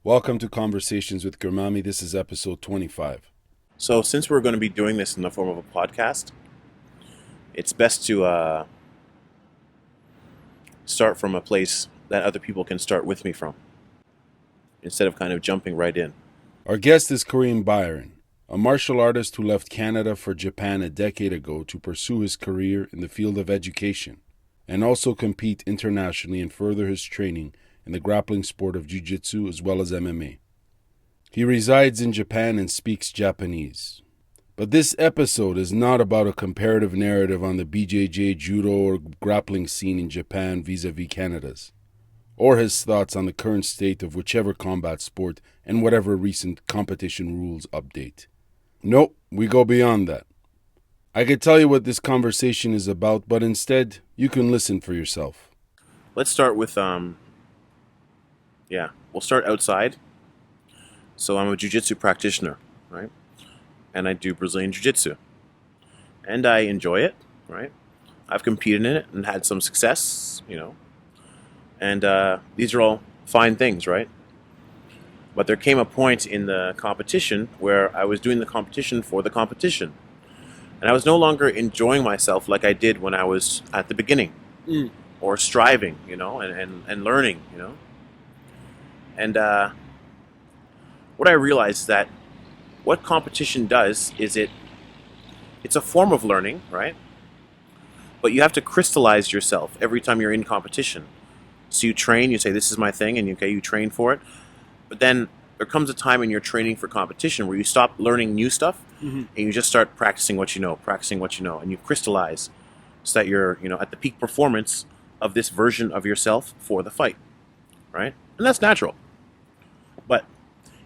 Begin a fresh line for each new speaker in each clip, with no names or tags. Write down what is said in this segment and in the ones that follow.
Welcome to Conversations with Garmamie. This is episode 25.
So, since we're going to be doing this in the form of a podcast, it's best to start from a place that other people can start with me from, instead of kind of jumping right in.
Our guest is Karim Byron, a martial artist who left Canada for Japan a decade ago to pursue his career in the field of education and also compete internationally and further his training in the grappling sport of Jiu-jitsu as well as MMA. He resides in Japan and speaks Japanese. But this episode is not about a comparative narrative on the BJJ, Judo, or grappling scene in Japan vis-a-vis Canada's, or his thoughts on the current state of whichever combat sport and whatever recent competition rules update. Nope, we go beyond that. I could tell you what this conversation is about, but instead, you can listen for yourself.
Let's start with, we'll start outside. So, I'm a jiu-jitsu practitioner, right? And I do Brazilian jiu-jitsu. And I enjoy it, right? I've competed in it and had some success, And these are all fine things, right? But there came a point in the competition where I was doing the competition for the competition. And I was no longer enjoying myself like I did when I was at the beginning. Or striving, and learning, And what I realized is that what competition does is it's a form of learning, right? But you have to crystallize yourself every time you're in competition. So you train, you say, this is my thing, and you train for it. But then there comes a time in your training for competition where you stop learning new stuff, and you just start practicing what you know, and you crystallize so that you're, at the peak performance of this version of yourself for the fight, right? And that's natural. But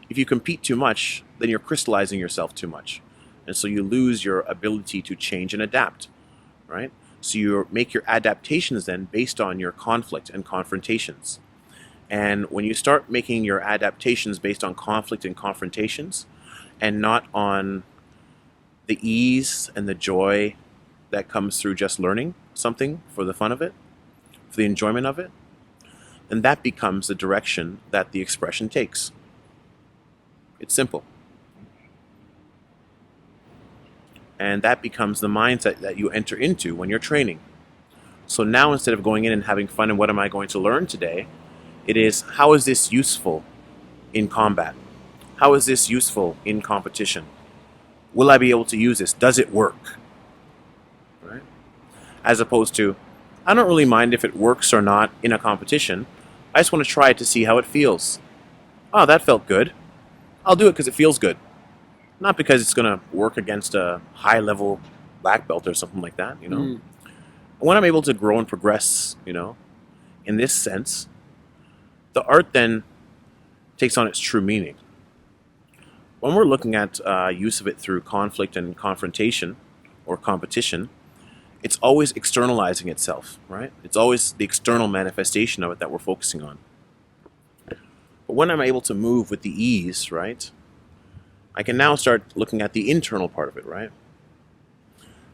if you compete too much, then you're crystallizing yourself too much. And so you lose your ability to change and adapt, right? So you make your adaptations then based on your conflict and confrontations. And when you start making your adaptations based on conflict and confrontations and not on the ease and the joy that comes through just learning something for the fun of it, for the enjoyment of it, then that becomes the direction that the expression takes. It's simple. And that becomes the mindset that you enter into when you're training. So now, instead of going in and having fun and what am I going to learn today, it is, how is this useful in combat? How is this useful in competition? Will I be able to use this? Does it work? Right? As opposed to, I don't really mind if it works or not in a competition. I just want to try it to see how it feels. Oh, that felt good. I'll do it because it feels good. Not because it's going to work against a high-level black belt or something like that, When I'm able to grow and progress, in this sense, the art then takes on its true meaning. When we're looking at use of it through conflict and confrontation or competition, it's always externalizing itself, right? It's always the external manifestation of it that we're focusing on. But when I'm able to move with the ease, right, I can now start looking at the internal part of it, right?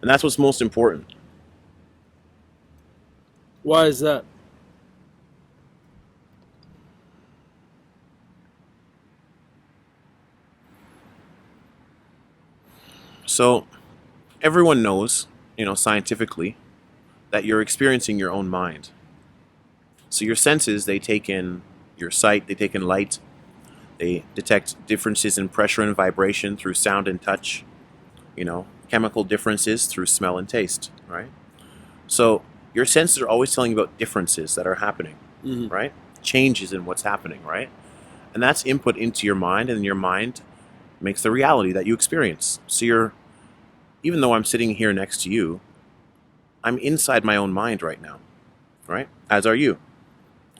And that's what's most important.
Why is that?
So everyone knows, scientifically, that you're experiencing your own mind. So your senses, they take in your sight, they take in light, they detect differences in pressure and vibration through sound and touch, chemical differences through smell and taste, right? So your senses are always telling you about differences that are happening, right? Changes in what's happening, right? And that's input into your mind, and your mind makes the reality that you experience. So even though I'm sitting here next to you, I'm inside my own mind right now, right? As are you.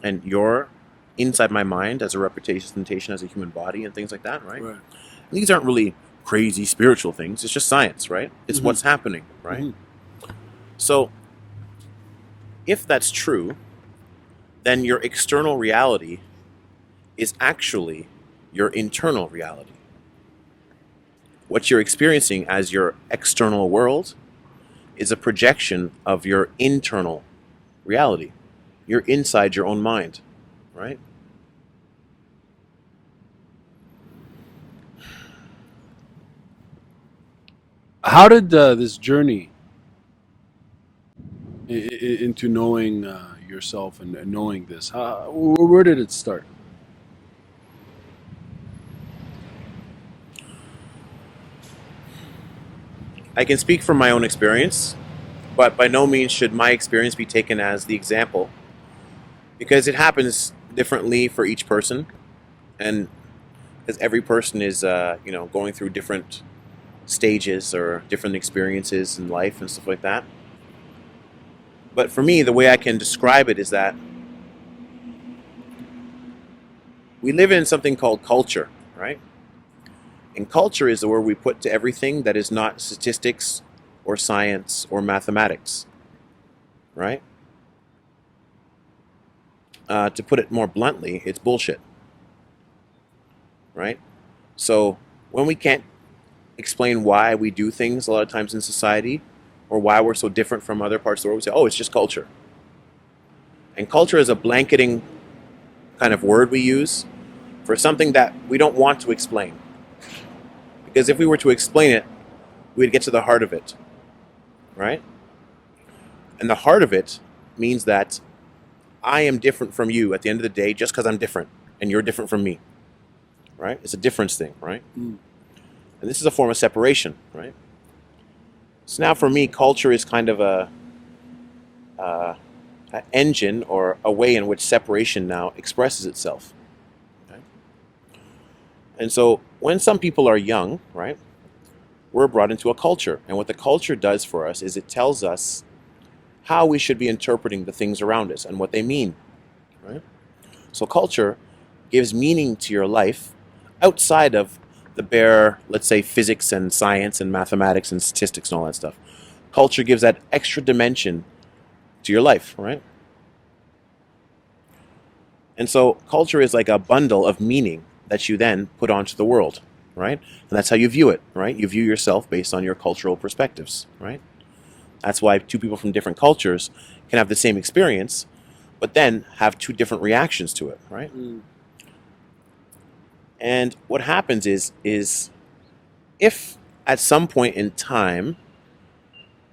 And you're inside my mind as a representation as a human body and things like that, right? And these aren't really crazy spiritual things. It's just science, right? It's what's happening, right? So if that's true, then your external reality is actually your internal reality. What you're experiencing as your external world is a projection of your internal reality. You're inside your own mind, right?
How did this journey into knowing yourself and knowing this, where did it start?
I can speak from my own experience, but by no means should my experience be taken as the example, because it happens differently for each person, and because every person is, going through different stages or different experiences in life and stuff like that. But for me, the way I can describe it is that we live in something called culture, right? And culture is the word we put to everything that is not statistics or science or mathematics, right? To put it more bluntly, it's bullshit, right? So when we can't explain why we do things a lot of times in society, or why we're so different from other parts of the world, we say, oh, it's just culture. And culture is a blanketing kind of word we use for something that we don't want to explain. Because if we were to explain it, we'd get to the heart of it, right? And the heart of it means that I am different from you at the end of the day just because I'm different, and you're different from me, right? It's a difference thing, right? And this is a form of separation, right? So now for me, culture is kind of an engine or a way in which separation now expresses itself. Okay? And so when some people are young, right, we're brought into a culture. And what the culture does for us is it tells us how we should be interpreting the things around us and what they mean, right? So culture gives meaning to your life outside of the bare, let's say, physics and science and mathematics and statistics and all that stuff. Culture gives that extra dimension to your life, right? And so culture is like a bundle of meaning that you then put onto the world, right? And that's how you view it, right? You view yourself based on your cultural perspectives, right? That's why two people from different cultures can have the same experience, but then have two different reactions to it, right? And what happens is if at some point in time,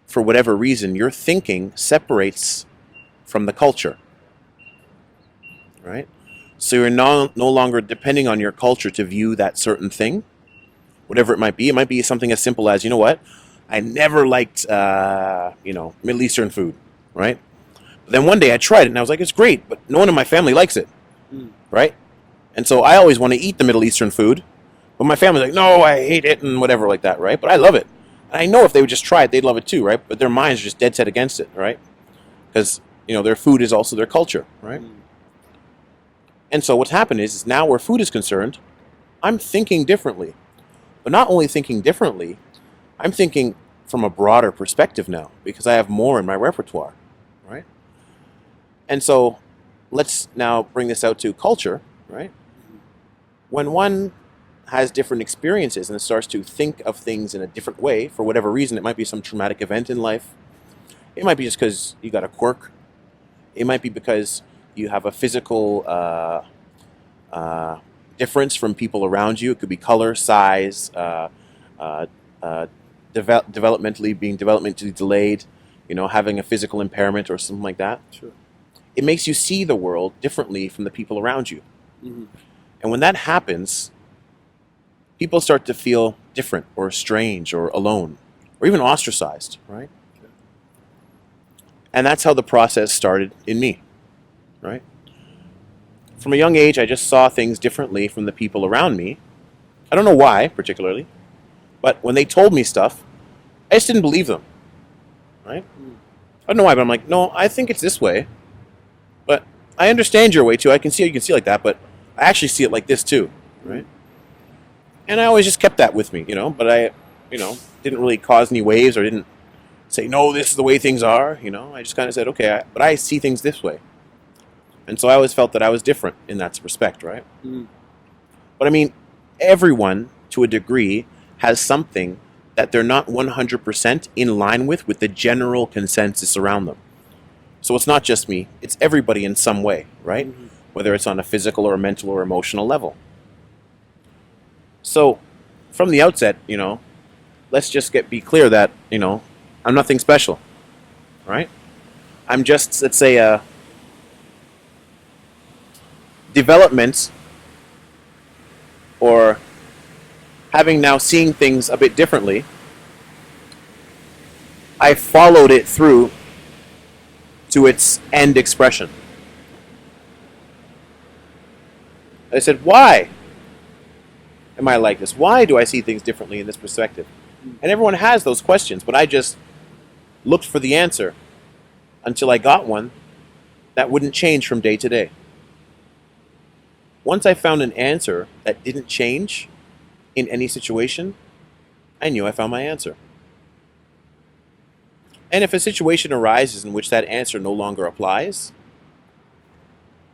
for whatever reason, your thinking separates from the culture, right? So you're no longer depending on your culture to view that certain thing, whatever it might be. It might be something as simple as, you know what? I never liked, Middle Eastern food, right? But then one day I tried it and I was like, it's great, but no one in my family likes it, right? And so I always want to eat the Middle Eastern food, but my family's like, no, I hate it and whatever like that, right? But I love it. And I know if they would just try it, they'd love it too, right? But their minds are just dead set against it, right? Because, their food is also their culture, right? And so what's happened is now where food is concerned, I'm thinking differently. But not only thinking differently, I'm thinking from a broader perspective now because I have more in my repertoire, right? And so let's now bring this out to culture, right? When one has different experiences and starts to think of things in a different way, for whatever reason, it might be some traumatic event in life. It might be just because you got a quirk. It might be because you have a physical difference from people around you. It could be color, size, developmentally delayed, having a physical impairment or something like that.
Sure.
It makes you see the world differently from the people around you. And when that happens, people start to feel different or strange or alone or even ostracized, right? And that's how the process started in me, right? From a young age, I just saw things differently from the people around me. I don't know why, particularly, but when they told me stuff, I just didn't believe them, right? I don't know why, but I'm like, no, I think it's this way, but I understand your way too. I can see how you can see it like that, but I actually see it like this too, right? And I always just kept that with me, but I, didn't really cause any waves or didn't say, no, this is the way things are, I just kind of said, okay, but I see things this way. And so I always felt that I was different in that respect, right? But I mean, everyone, to a degree, has something that they're not 100% in line with the general consensus around them. So it's not just me, it's everybody in some way, right? Whether it's on a physical or a mental or emotional level. So from the outset, let's just be clear that, I'm nothing special, right? I'm just, let's say, a development, or having now seen things a bit differently. I followed it through to its end expression. I said, why am I like this? Why do I see things differently in this perspective? And everyone has those questions, but I just looked for the answer until I got one that wouldn't change from day to day. Once I found an answer that didn't change in any situation, I knew I found my answer. And if a situation arises in which that answer no longer applies,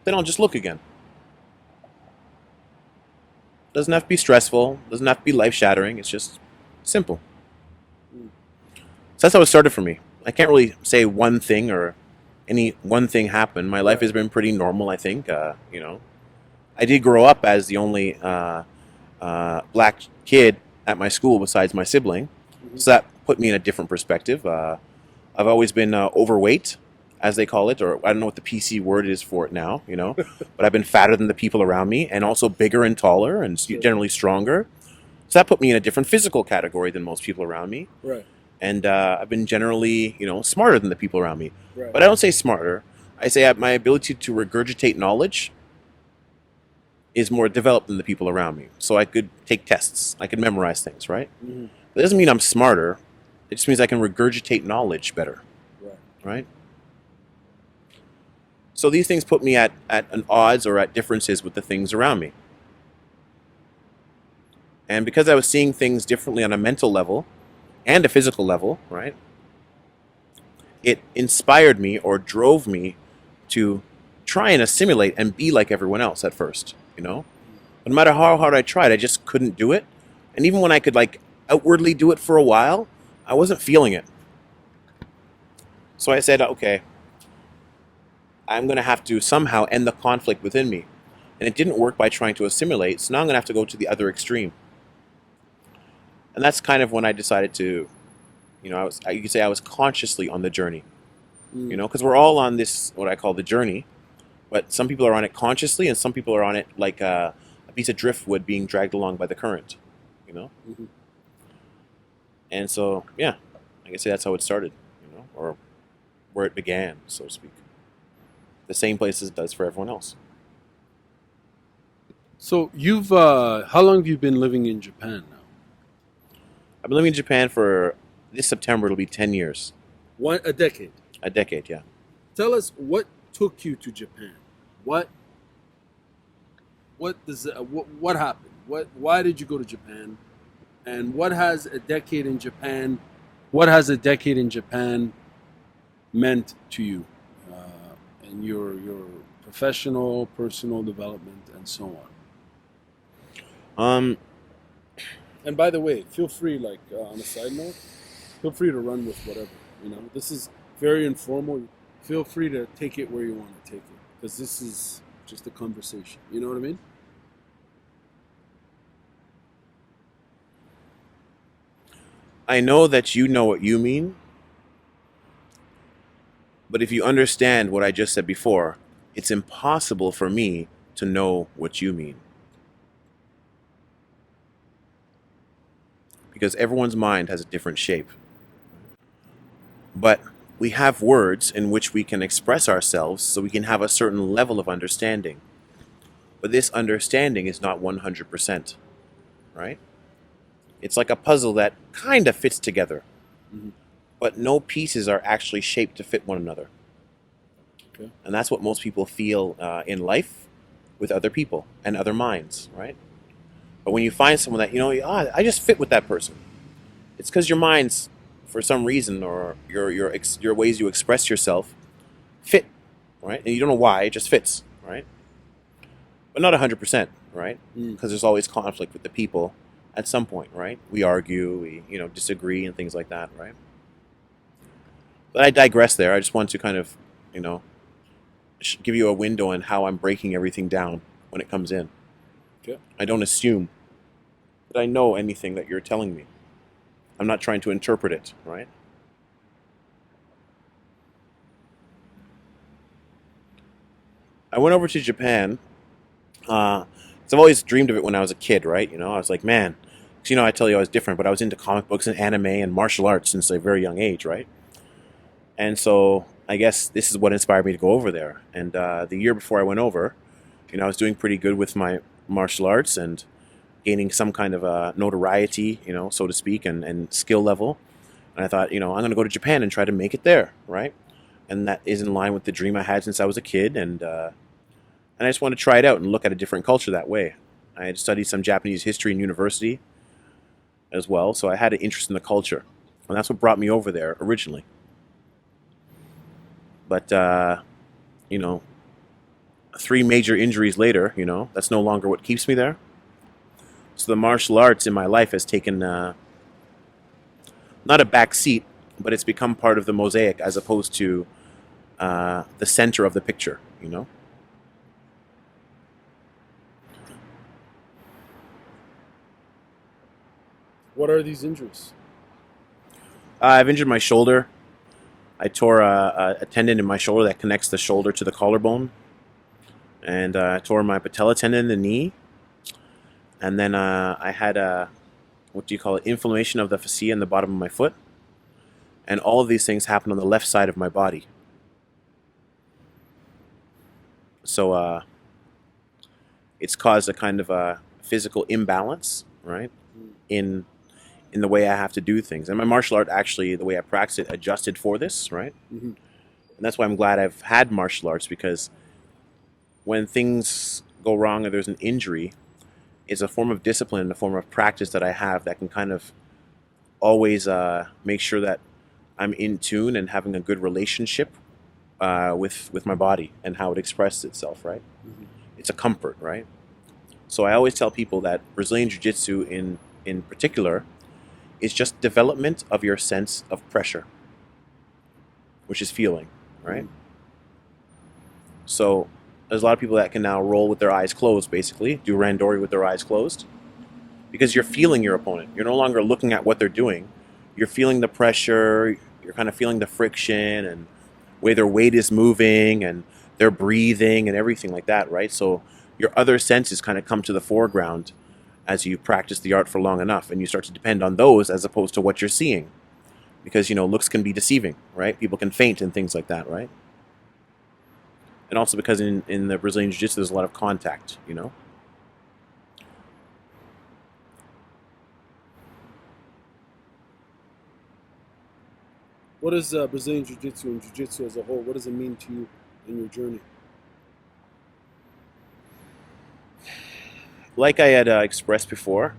then I'll just look again. Doesn't have to be stressful, doesn't have to be life-shattering, it's just simple. So that's how it started for me. I can't really say one thing or any one thing happened. My life has been pretty normal, I think. I did grow up as the only black kid at my school besides my sibling. So that put me in a different perspective. I've always been overweight, as they call it, or I don't know what the PC word is for it now, but I've been fatter than the people around me, and also bigger and taller and generally stronger. So that put me in a different physical category than most people around me.
Right.
And I've been generally, smarter than the people around me.
Right.
But I don't say smarter. I say my ability to regurgitate knowledge is more developed than the people around me. So I could take tests. I could memorize things, right?
Mm-hmm.
That doesn't mean I'm smarter. It just means I can regurgitate knowledge better. Right? So these things put me at an odds or at differences with the things around me. And because I was seeing things differently on a mental level and a physical level, right? It inspired me or drove me to try and assimilate and be like everyone else at first, But no matter how hard I tried, I just couldn't do it. And even when I could outwardly do it for a while, I wasn't feeling it. So I said, okay, I'm going to have to somehow end the conflict within me. And it didn't work by trying to assimilate, so now I'm going to have to go to the other extreme. And that's kind of when I decided to, you could say I was consciously on the journey. Because we're all on this, what I call the journey, but some people are on it consciously and some people are on it like a piece of driftwood being dragged along by the current,
Mm-hmm.
And so, yeah, I can say that's how it started, or where it began, so to speak. The same place as it does for everyone else.
So you've, how long have you been living in Japan now?
I've been living in Japan for, this September, it'll be 10 years.
A decade?
A decade, yeah.
Tell us what took you to Japan. What happened? Why did you go to Japan? And what has a decade in Japan meant to you in your professional, personal development, and so on? And by the way, feel free, on a side note, feel free to run with whatever. This is very informal. Feel free to take it where you want to take it, because this is just a conversation. You know what I mean?
I know that you know what you mean, but if you understand what I just said before, it's impossible for me to know what you mean. Because everyone's mind has a different shape. But we have words in which we can express ourselves so we can have a certain level of understanding. But this understanding is not 100%, right? It's like a puzzle that kind of fits together, but no pieces are actually shaped to fit one another.
Okay.
And that's what most people feel in life with other people and other minds, right? But when you find someone that, I just fit with that person, it's because your minds, for some reason, or your ways you express yourself fit, right? And you don't know why, it just fits, right? But not 100%, right? Because there's always conflict with the people at some point, right? We argue, we disagree and things like that, right? But I digress there. I just want to kind of, give you a window on how I'm breaking everything down when it comes in.
Okay.
I don't assume that I know anything that you're telling me. I'm not trying to interpret it, right? I went over to Japan. 'Cause I've always dreamed of it when I was a kid, right? You know, I was like, man, 'cause, I tell you I was different, but I was into comic books and anime and martial arts since a very young age, right? And so I guess this is what inspired me to go over there. And the year before I went over, I was doing pretty good with my martial arts and gaining some kind of notoriety, so to speak, and skill level. And I thought, I'm going to go to Japan and try to make it there, right? And that is in line with the dream I had since I was a kid. And I just want to try it out and look at a different culture that way. I had studied some Japanese history in university as well, so I had an interest in the culture. And that's what brought me over there originally. But, 3 major injuries later, that's no longer what keeps me there. So the martial arts in my life has taken not a back seat, but it's become part of the mosaic as opposed to the center of the picture,
What are these injuries?
I've injured my shoulder. I tore a tendon in my shoulder that connects the shoulder to the collarbone. And I tore my patella tendon in the knee. And then I had inflammation of the fascia in the bottom of my foot. And all of these things happened on the left side of my body. So it's caused a kind of a physical imbalance, right, in the way I have to do things. And my martial art, actually, the way I practice it, adjusted for this, right? Mm-hmm. And that's why I'm glad I've had martial arts, because when things go wrong or there's an injury, it's a form of discipline, a form of practice that I have that can kind of always make sure that I'm in tune and having a good relationship with my body and how it expresses itself, right? Mm-hmm. It's a comfort, right? So I always tell people that Brazilian Jiu-Jitsu in particular is just development of your sense of pressure, which is feeling, right? Mm-hmm. So there's a lot of people that can now roll with their eyes closed, basically, do randori with their eyes closed, because you're feeling your opponent. You're no longer looking at what they're doing. You're feeling the pressure, you're kind of feeling the friction and way their weight is moving and their breathing and everything like that, right? So your other senses kind of come to the foreground as you practice the art for long enough, and you start to depend on those as opposed to what you're seeing. Because, looks can be deceiving, right? People can faint and things like that, right? And also because in the Brazilian Jiu-Jitsu, there's a lot of contact,
What is Brazilian Jiu-Jitsu and Jiu-Jitsu as a whole? What does it mean to you in your journey?
Like I had expressed before,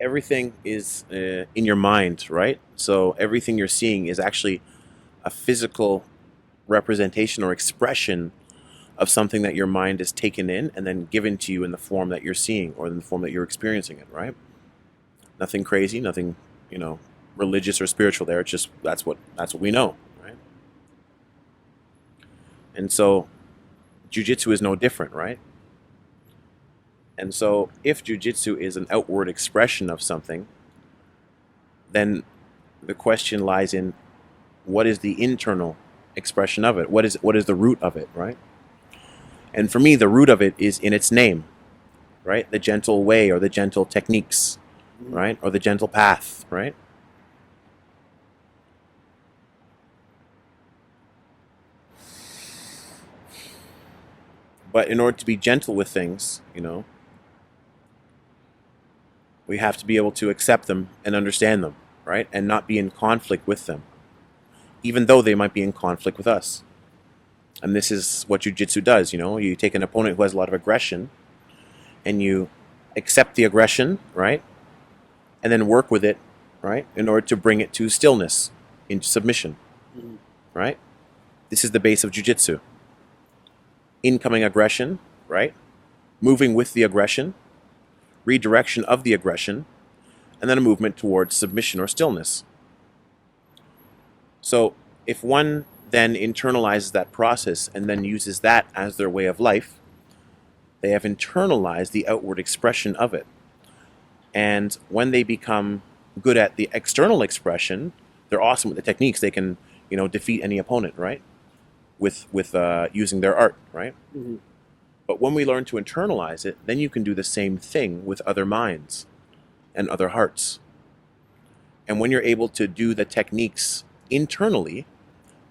everything is in your mind, right? So everything you're seeing is actually a physical representation or expression of something that your mind has taken in and then given to you in the form that you're seeing or in the form that you're experiencing it, right? Nothing crazy, nothing, religious or spiritual there. It's just that's what we know, right? And so Jiu-Jitsu is no different, right? And so if Jiu-Jitsu is an outward expression of something, then the question lies in what is the internal expression of it? What is the root of it, right? And for me, the root of it is in its name, right? The gentle way or the gentle techniques, right? Or the gentle path, right? But in order to be gentle with things, we have to be able to accept them and understand them, right? And not be in conflict with them, even though they might be in conflict with us. And this is what Jiu-Jitsu does, You take an opponent who has a lot of aggression, and you accept the aggression, right? And then work with it, right? In order to bring it to stillness, into submission, right? This is the base of Jiu-Jitsu. Incoming aggression, right? Moving with the aggression, redirection of the aggression, and then a movement towards submission or stillness. So if one then internalizes that process and then uses that as their way of life, they have internalized the outward expression of it. And when they become good at the external expression, they're awesome with the techniques. They can, defeat any opponent, right? With using their art, right?
Mm-hmm.
But when we learn to internalize it, then you can do the same thing with other minds and other hearts. And when you're able to do the techniques internally,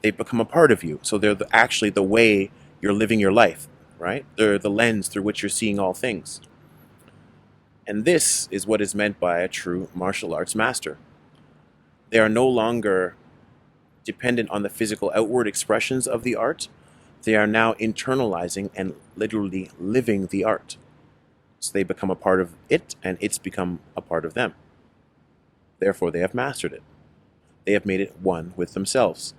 they become a part of you. So they're actually the way you're living your life, right? They're the lens through which you're seeing all things. And this is what is meant by a true martial arts master. They are no longer dependent on the physical outward expressions of the art. They are now internalizing and literally living the art. So they become a part of it, and it's become a part of them. Therefore, they have mastered it. They have made it one with themselves.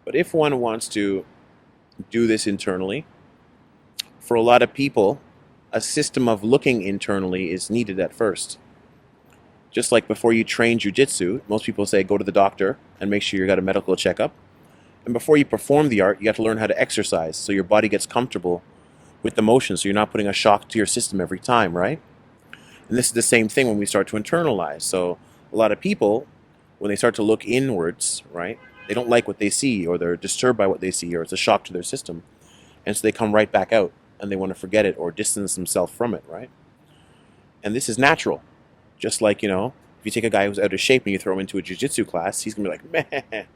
But if one wants to do this internally, for a lot of people, a system of looking internally is needed at first. Just like before you train jiu-jitsu, most people say go to the doctor and make sure you got a medical checkup. And before you perform the art, you have to learn how to exercise so your body gets comfortable with the motion, so you're not putting a shock to your system every time, right? And this is the same thing when we start to internalize. So a lot of people, when they start to look inwards, right, they don't like what they see, or they're disturbed by what they see, or it's a shock to their system. And so they come right back out and they want to forget it or distance themselves from it, right? And this is natural. Just like, if you take a guy who's out of shape and you throw him into a jiu-jitsu class, he's going to be like, man,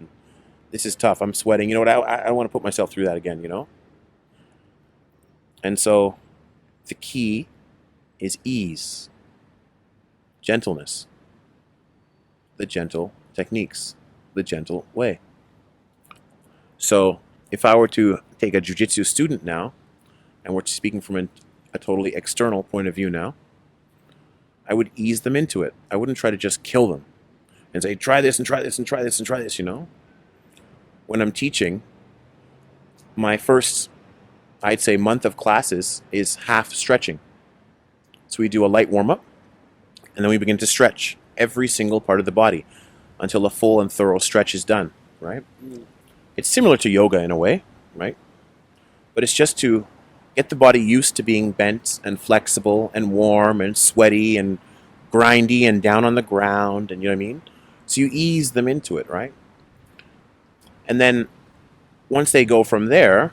this is tough. I'm sweating. You know what? I don't want to put myself through that again, And so the key is ease, gentleness, the gentle techniques, the gentle way. So if I were to take a jiu-jitsu student now, and we're speaking from a totally external point of view now, I would ease them into it. I wouldn't try to just kill them and say, try this and try this and try this and try this, When I'm teaching, my first, I'd say, month of classes is half stretching. So we do a light warm-up, and then we begin to stretch every single part of the body until a full and thorough stretch is done, right? It's similar to yoga in a way, right? But it's just to get the body used to being bent and flexible and warm and sweaty and grindy and down on the ground, and you know what I mean? So you ease them into it, right? And then once they go from there,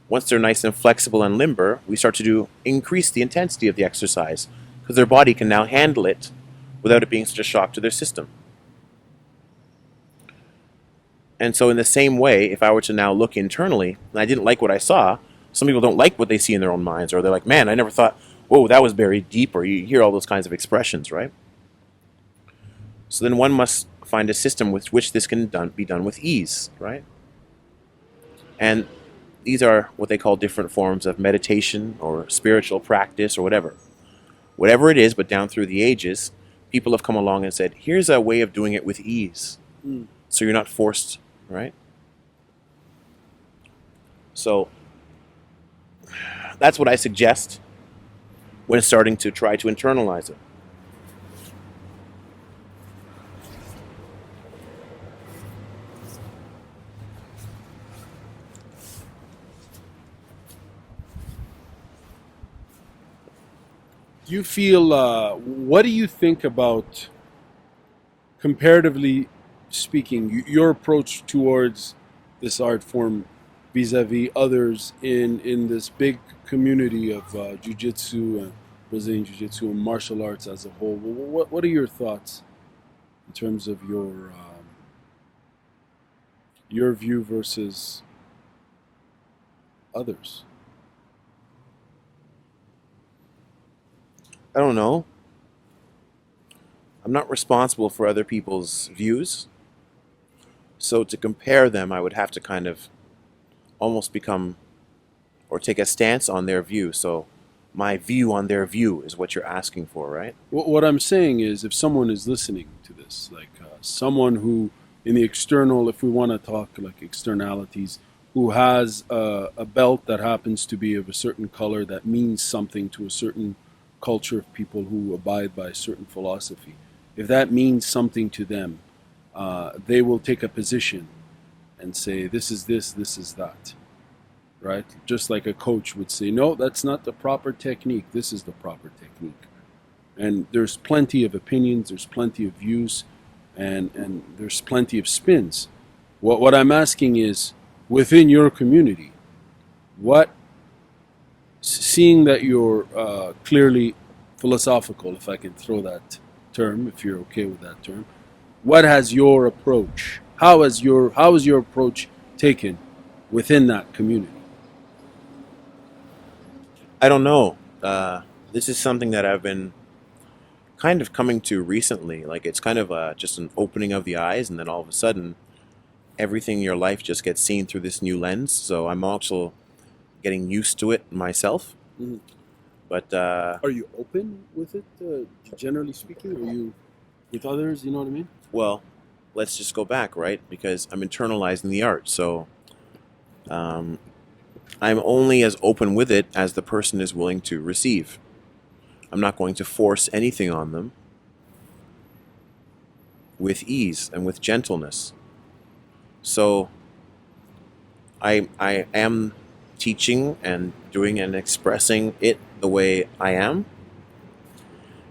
once they're nice and flexible and limber, we start to increase the intensity of the exercise because their body can now handle it without it being such a shock to their system. And so in the same way, if I were to now look internally, and I didn't like what I saw, some people don't like what they see in their own minds, or they're like, man, I never thought, whoa, that was buried deep, or you hear all those kinds of expressions, right? So then one must find a system with which this can be done with ease, right? And these are what they call different forms of meditation or spiritual practice or whatever. Whatever it is, but down through the ages, people have come along and said, here's a way of doing it with ease. So you're not forced, right? So that's what I suggest when starting to try to internalize it.
Do you feel, what do you think about, comparatively speaking, your approach towards this art form vis-a-vis others in this big community of jiu-jitsu and Brazilian jiu-jitsu and martial arts as a whole? What are your thoughts in terms of your view versus others?
I don't know. I'm not responsible for other people's views. So to compare them, I would have to kind of almost become or take a stance on their view. So my view on their view is what you're asking for, right?
What I'm saying is, if someone is listening to this, like someone who in the external, if we want to talk like externalities, who has a belt that happens to be of a certain color that means something to a certain culture of people who abide by a certain philosophy. If that means something to them, they will take a position and say, this is this is that, right? Just like a coach would say, no, that's not the proper technique, this is the proper technique. And there's plenty of opinions, there's plenty of views, and there's plenty of spins. What I'm asking is, within your community, what, seeing that you're clearly philosophical, if I can throw that term, if you're okay with that term, what has your approach? How is your approach taken within that community?
I don't know. This is something that I've been kind of coming to recently. Like, it's kind of just an opening of the eyes, and then all of a sudden, everything in your life just gets seen through this new lens. So I'm also getting used to it myself.
Mhm.
But
Are you open with it, generally speaking? Are you with others? You know what I mean?
well, let's just go back, right? Because I'm internalizing the art. So I'm only as open with it as the person is willing to receive. I'm not going to force anything on them, with ease and with gentleness. So I am teaching and doing and expressing it the way I am,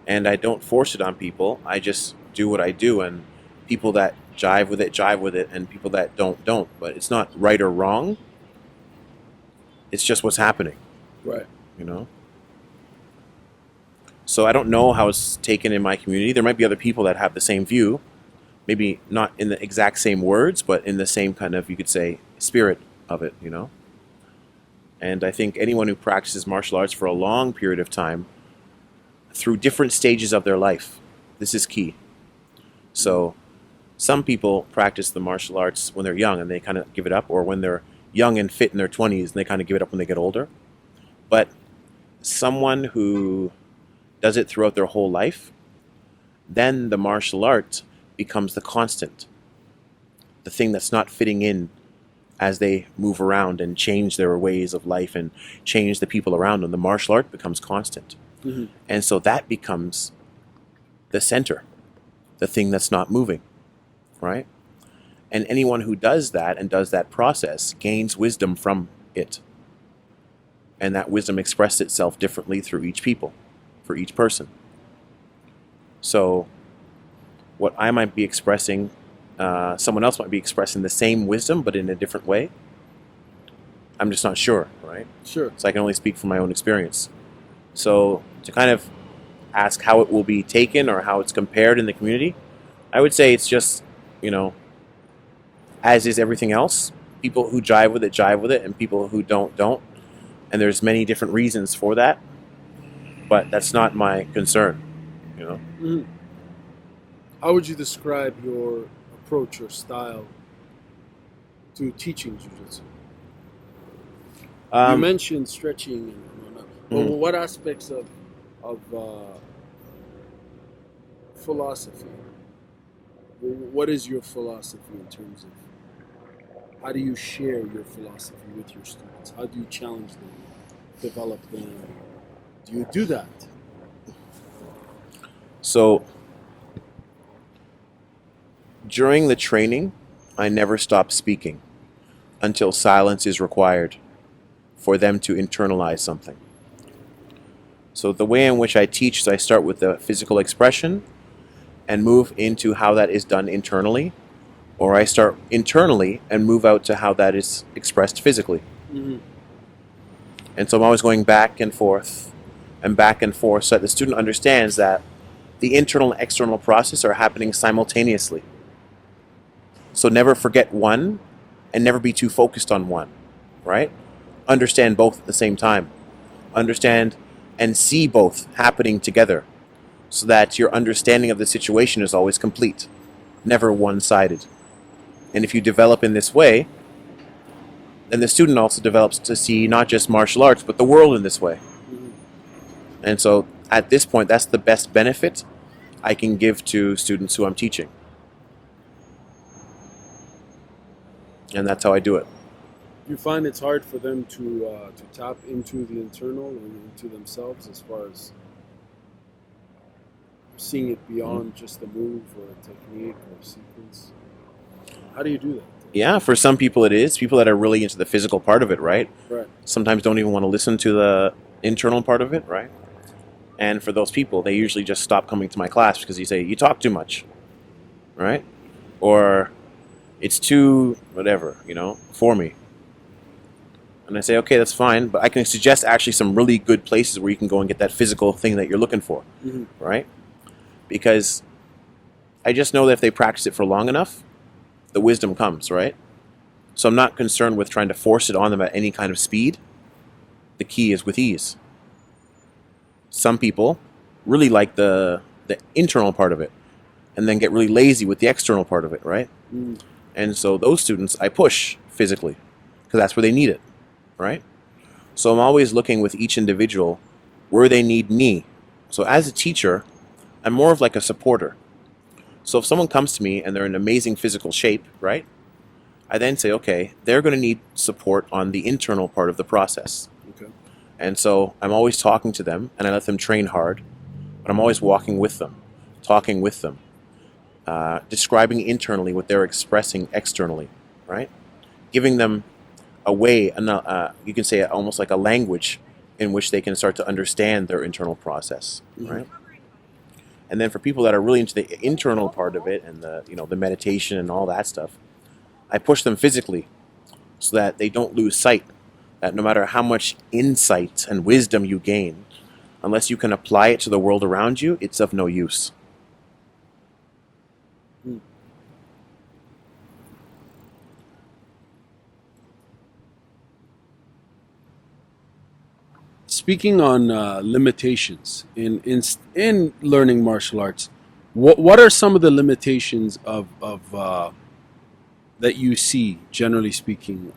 and I don't force it on people. I just do what I do, and people that jive with it, and people that don't. But it's not right or wrong. It's just what's happening,
Right.
you know? So I don't know how it's taken in my community. There might be other people that have the same view, maybe not in the exact same words, but in the same kind of, you could say, spirit of it, you know? And I think anyone who practices martial arts for a long period of time, through different stages of their life, this is key. So some people practice the martial arts when they're young and they kind of give it up, or when they're young and fit in their 20s and they kind of give it up when they get older. But someone who does it throughout their whole life, then the martial art becomes the constant, the thing that's not fitting in as they move around and change their ways of life and change the people around them. The martial art becomes constant.
Mm-hmm.
And so that becomes the center, the thing that's not moving, right? And anyone who does that and does that process gains wisdom from it. And that wisdom expresses itself differently through each people, for each person. So what I might be expressing, someone else might be expressing the same wisdom, but in a different way. I'm just not sure, right?
Sure.
So I can only speak from my own experience. So to kind of ask how it will be taken or how it's compared in the community, I would say it's just, as is everything else. People who jive with it, and people who don't. And there's many different reasons for that, but that's not my concern,
Mm-hmm. How would you describe your approach or style to teaching jiu-jitsu? You mentioned stretching and whatnot.
Mhm.
But what aspects of philosophy? What is your philosophy in terms of how do you share your philosophy with your students? How do you challenge them, develop them? Do you do that?
So during the training, I never stop speaking until silence is required for them to internalize something. So the way in which I teach is I start with the physical expression and move into how that is done internally, or I start internally and move out to how that is expressed physically.
Mm-hmm.
And so I'm always going back and forth so that the student understands that the internal and external process are happening simultaneously. So never forget one and never be too focused on one, right? Understand both at the same time. Understand and see both happening together so that your understanding of the situation is always complete, never one-sided. And if you develop in this way, then the student also develops to see not just martial arts, but the world in this way.
Mm-hmm.
And so at this point, that's the best benefit I can give to students who I'm teaching. And that's how I do it.
You find it's hard for them to tap into the internal and into themselves as far as seeing it beyond just a move or a technique or a sequence. How do you do that?
Yeah, for some people it is. People that are really into the physical part of it, right?
Right.
Sometimes don't even want to listen to the internal part of it, right? And for those people, they usually just stop coming to my class because you say, you talk too much, right? Or it's too whatever, for me. And I say, okay, that's fine, but I can suggest actually some really good places where you can go and get that physical thing that you're looking for, right? Because I just know that if they practice it for long enough, the wisdom comes, right? So I'm not concerned with trying to force it on them at any kind of speed. The key is with ease. Some people really like the internal part of it and then get really lazy with the external part of it, right? And so those students I push physically because that's where they need it, right? So I'm always looking with each individual where they need me. So as a teacher, I'm more of like a supporter. So if someone comes to me and they're in amazing physical shape, right? I then say, okay, they're going to need support on the internal part of the process.
Okay.
And so I'm always talking to them and I let them train hard, but I'm always walking with them, talking with them, describing internally what they're expressing externally, right? Giving them a way, you can say almost like a language in which they can start to understand their internal process, right? And then for people that are really into the internal part of it and the meditation and all that stuff, I push them physically so that they don't lose sight that no matter how much insight and wisdom you gain, unless you can apply it to the world around you, it's of no use.
Speaking on limitations in learning martial arts, what are some of the limitations of that you see, generally speaking,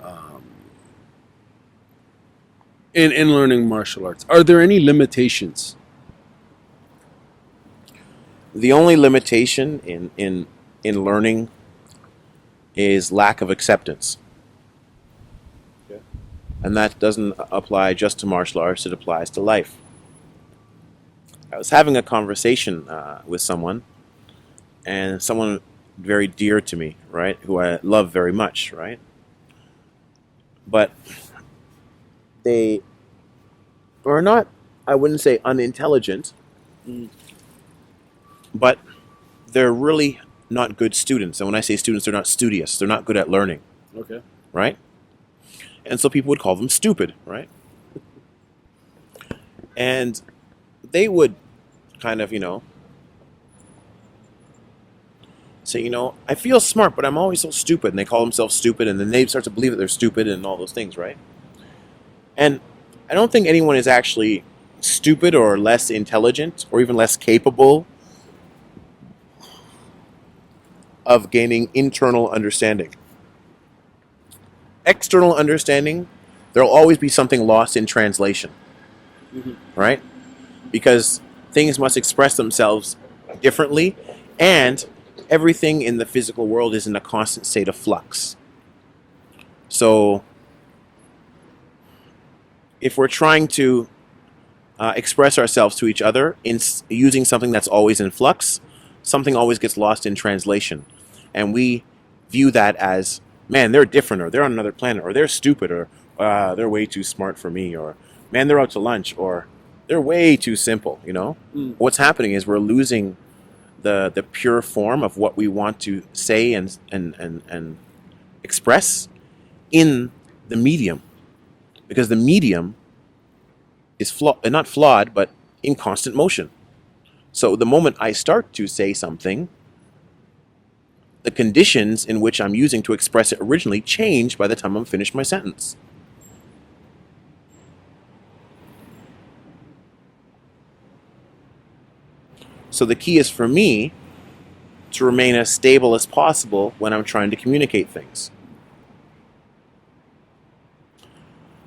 in learning martial arts? Are there any limitations?
The only limitation in learning is lack of acceptance.
Okay.
And that doesn't apply just to martial arts, it applies to life. I was having a conversation with someone, and someone very dear to me, right, who I love very much, right? But they are not, I wouldn't say unintelligent, but they're really not good students. And when I say students, they're not studious. They're not good at learning.
Okay.
Right? And so people would call them stupid, right? And they would kind of, say, I feel smart, but I'm always so stupid. And they call themselves stupid, and then they start to believe that they're stupid and all those things, right? And I don't think anyone is actually stupid or less intelligent or even less capable of gaining internal understanding. External understanding, there'll always be something lost in translation, right? Because things must express themselves differently, and everything in the physical world is in a constant state of flux. So if we're trying to express ourselves to each other in using something that's always in flux, something always gets lost in translation. And we view that as, man, they're different, or they're on another planet, or they're stupid, or they're way too smart for me, or man, they're out to lunch, or they're way too simple, What's happening is we're losing the pure form of what we want to say and express in the medium. Because the medium is not flawed, but in constant motion. So the moment I start to say something, the conditions in which I'm using to express it originally change by the time I'm finished my sentence. So the key is for me to remain as stable as possible when I'm trying to communicate things.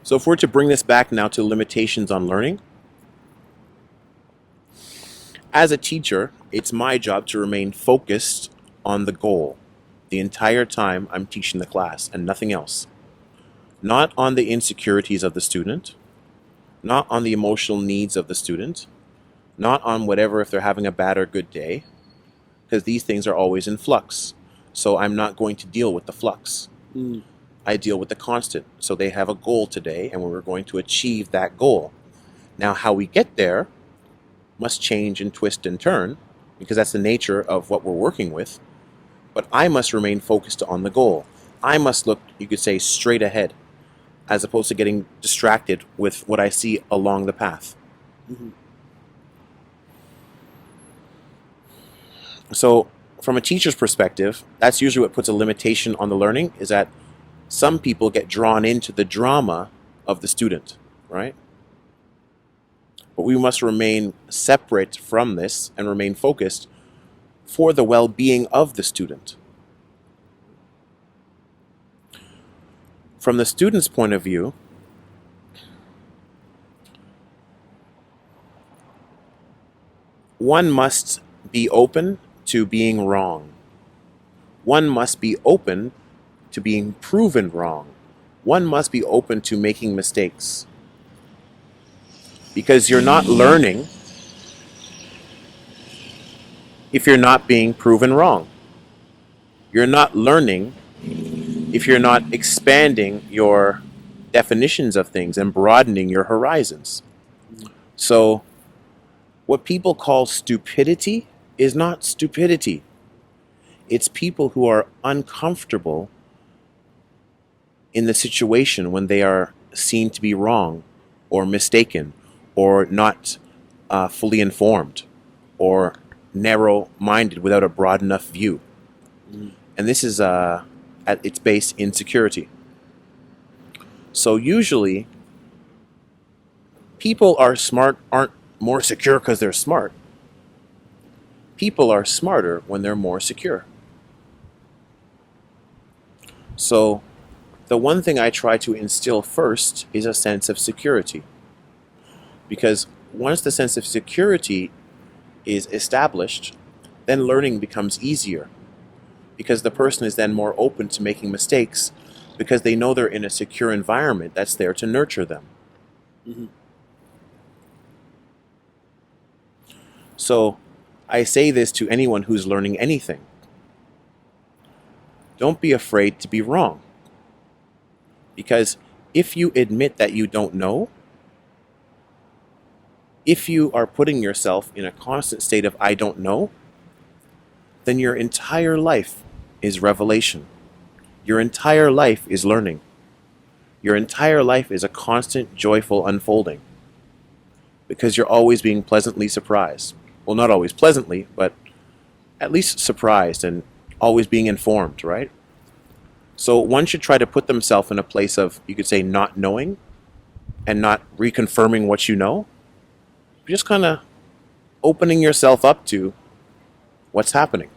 So if we're to bring this back now to limitations on learning, as a teacher, it's my job to remain focused on the goal. the entire time I'm teaching the class and nothing else. Not on the insecurities of the student, not on the emotional needs of the student, not on whatever if they're having a bad or good day, because these things are always in flux. So I'm not going to deal with the flux. I deal with the constant. So they have a goal today, and we're going to achieve that goal. Now, how we get there must change and twist and turn, because that's the nature of what we're working with. But I must remain focused on the goal. I must look, you could say, straight ahead, as opposed to getting distracted with what I see along the path. So from a teacher's perspective, that's usually what puts a limitation on the learning, is that some people get drawn into the drama of the student, right? But we must remain separate from this and remain focused for the well-being of the student. From the student's point of view, one must be open to being wrong. One must be open to being proven wrong. One must be open to making mistakes. Because you're not learning if you're not being proven wrong. You're not learning if you're not expanding your definitions of things and broadening your horizons. So what people call stupidity is not stupidity. It's people who are uncomfortable in the situation when they are seen to be wrong or mistaken or not fully informed or narrow-minded without a broad enough view. And this is at its base insecurity. So usually people aren't more secure because they're smart. People are smarter when they're more secure. So the one thing I try to instill first is a sense of security. Because once the sense of security is established, then learning becomes easier. Because the person is then more open to making mistakes because they know they're in a secure environment that's there to nurture them. So I say this to anyone who's learning anything. Don't be afraid to be wrong. Because if you admit that you don't know, if you are putting yourself in a constant state of I don't know, then your entire life is revelation. Your entire life is learning. Your entire life is a constant, joyful unfolding. Because you're always being pleasantly surprised. Well, not always pleasantly, but at least surprised and always being informed, right? So one should try to put themselves in a place of, you could say, not knowing and not reconfirming what you know. Just kind of opening yourself up to what's happening.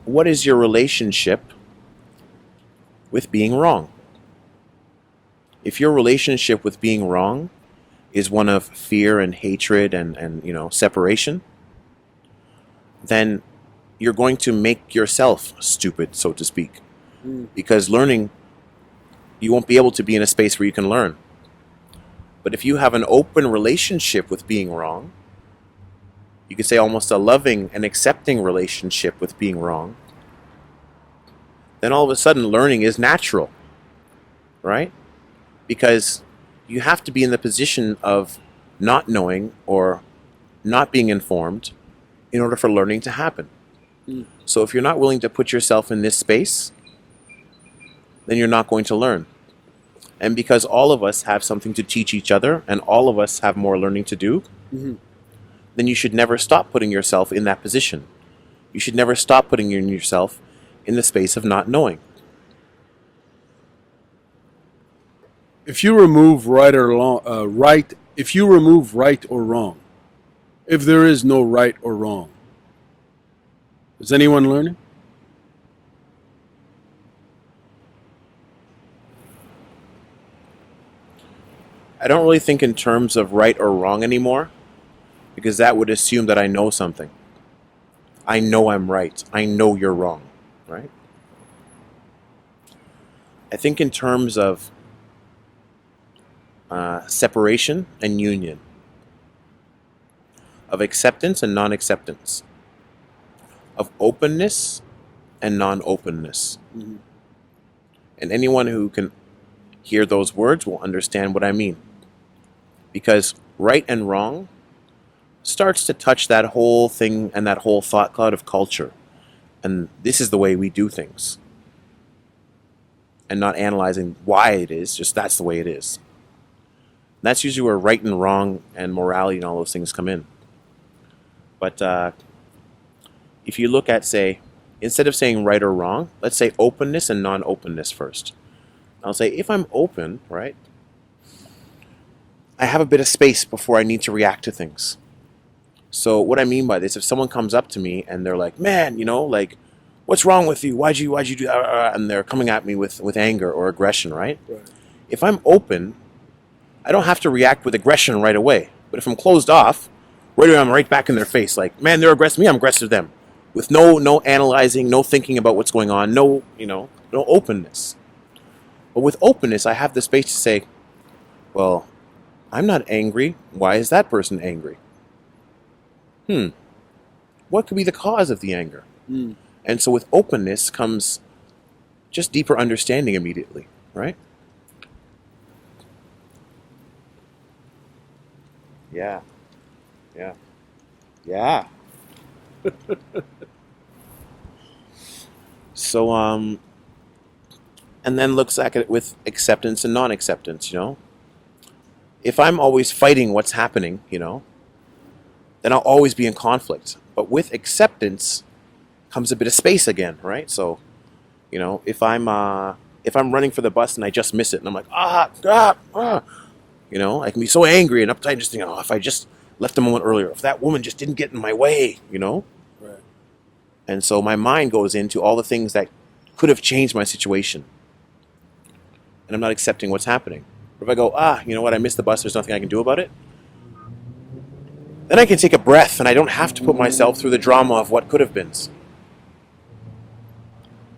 What is your relationship with being wrong? If your relationship with being wrong is one of fear and hatred and separation, then you're going to make yourself stupid, so to speak. Because learning, you won't be able to be in a space where you can learn. But if you have an open relationship with being wrong, you could say almost a loving and accepting relationship with being wrong, then all of a sudden learning is natural, right? Because you have to be in the position of not knowing or not being informed in order for learning to happen. So if you're not willing to put yourself in this space, then you're not going to learn. And because all of us have something to teach each other and all of us have more learning to do, then you should never stop putting yourself in that position. You should never stop putting yourself in the space of not knowing.
If you remove right or wrong, if there is no right or wrong, is anyone learning?
I don't really think in terms of right or wrong anymore, because that would assume that I know something. I know I'm right. I know you're wrong, right? I think in terms of separation and union, of acceptance and non-acceptance, of openness and non-openness.
Mhm.
And anyone who can hear those words will understand what I mean. Because right and wrong starts to touch that whole thing and that whole thought cloud of culture. And this is the way we do things. And not analyzing why it is, just that's the way it is. And that's usually where right and wrong and morality and all those things come in. But if you look at, say, instead of saying right or wrong, let's say openness and non-openness first. I'll say if I'm open, right, I have a bit of space before I need to react to things. So what I mean by this, if someone comes up to me and they're like, man, like, what's wrong with you? Why'd you do that? And they're coming at me with anger or aggression, right?
Right.
If I'm open, I don't have to react with aggression right away. But if I'm closed off, right away I'm right back in their face. Like, man, they're aggressive me, I'm aggressive them. With no analyzing, no thinking about what's going on, no openness. But with openness, I have the space to say, well, I'm not angry. Why is that person angry? What could be the cause of the anger?
Mm.
And so with openness comes just deeper understanding immediately, right? Yeah. So, and then looks at it with acceptance and non-acceptance, If I'm always fighting what's happening, then I'll always be in conflict. But with acceptance comes a bit of space again, right? So, if I'm running for the bus and I just miss it and I'm like, I can be so angry and uptight, just thinking, if I just left a moment earlier, if that woman just didn't get in my way,
Right.
And so my mind goes into all the things that could have changed my situation. And I'm not accepting what's happening. But if I go, you know what, I missed the bus, there's nothing I can do about it, then I can take a breath and I don't have to put myself through the drama of what could have been.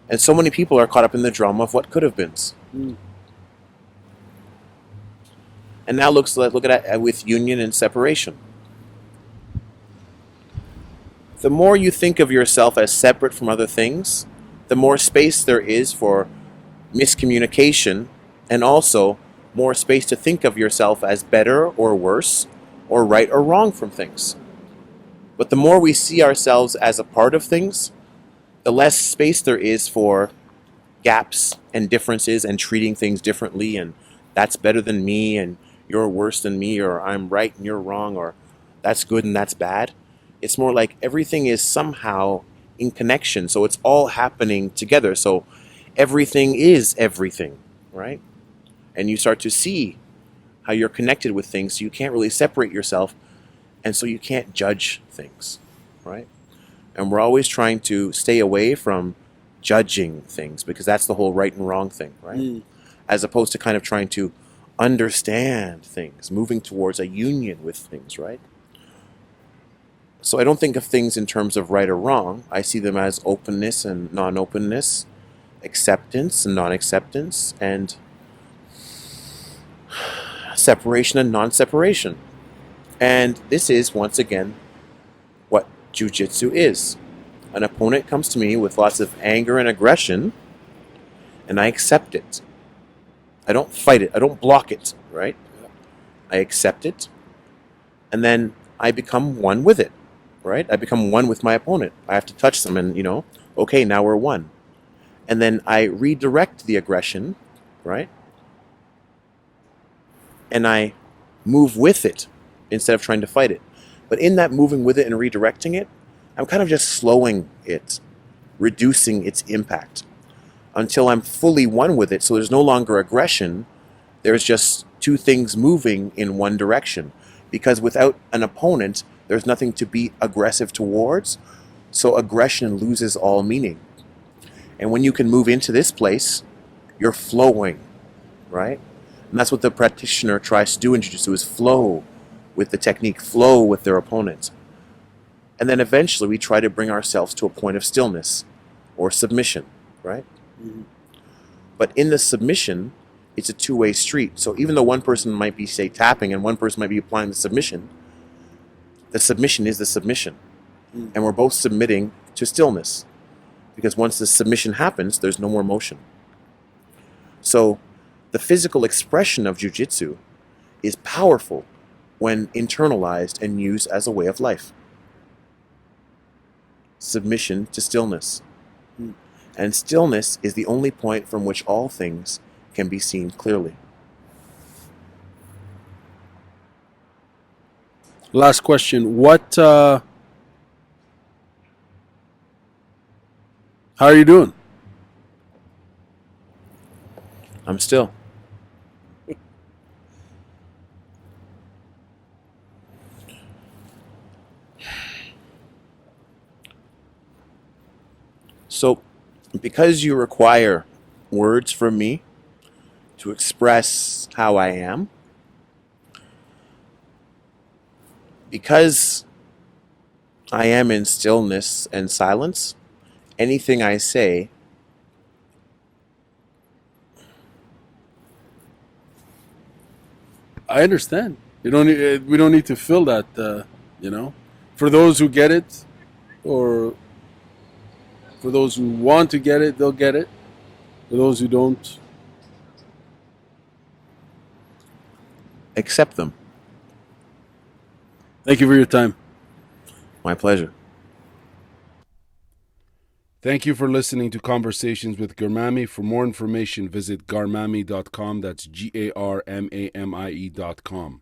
And so many people are caught up in the drama of what could have been.
Mm.
And now look at it with union and separation. The more you think of yourself as separate from other things, the more space there is for miscommunication, and also more space to think of yourself as better or worse, or right or wrong from things. But the more we see ourselves as a part of things, the less space there is for gaps and differences and treating things differently, and that's better than me, and you're worse than me, or I'm right and you're wrong, or that's good and that's bad. It's more like everything is somehow in connection, so it's all happening together. So everything is everything, right? And you start to see how you're connected with things, so you can't really separate yourself, and so you can't judge things, right? And we're always trying to stay away from judging things, because that's the whole right and wrong thing, right?
Mm.
As opposed to kind of trying to understand things, moving towards a union with things, right? So I don't think of things in terms of right or wrong. I see them as openness and non-openness, acceptance and non-acceptance, and separation and non-separation. And this is, once again, what Jiu-Jitsu is. An opponent comes to me with lots of anger and aggression, and I accept it. I don't fight it. I don't block it, right? I accept it, and then I become one with it, right? I become one with my opponent. I have to touch them and, okay, now we're one. And then I redirect the aggression, right? And I move with it instead of trying to fight it. But in that moving with it and redirecting it, I'm kind of just slowing it, reducing its impact until I'm fully one with it. So there's no longer aggression. There's just two things moving in one direction. Because without an opponent, there's nothing to be aggressive towards. So aggression loses all meaning. And when you can move into this place, you're flowing, right? And that's what the practitioner tries to do in jiu-jitsu, is flow with the technique, flow with their opponent. And then eventually we try to bring ourselves to a point of stillness or submission, right?
Mhm.
But in the submission, it's a two-way street. So even though one person might be, say, tapping and one person might be applying the submission is the submission.
Mm.
And we're both submitting to stillness. Because once the submission happens, there's no more motion. So the physical expression of jiu-jitsu is powerful when internalized and used as a way of life. Submission to stillness.
Mm.
And stillness is the only point from which all things can be seen clearly.
Last question. How are you doing?
I'm still. So, because you require words from me to express how I am, because I am in stillness and silence, anything I say
I understand. We don't need to fill that, For those who get it, or for those who want to get it, they'll get it. For those who don't,
accept them.
thank you for your time.
My pleasure.
Thank you for listening to Conversations with Garmamie. For more information, visit garmamie.com. That's GARMAMIE.com.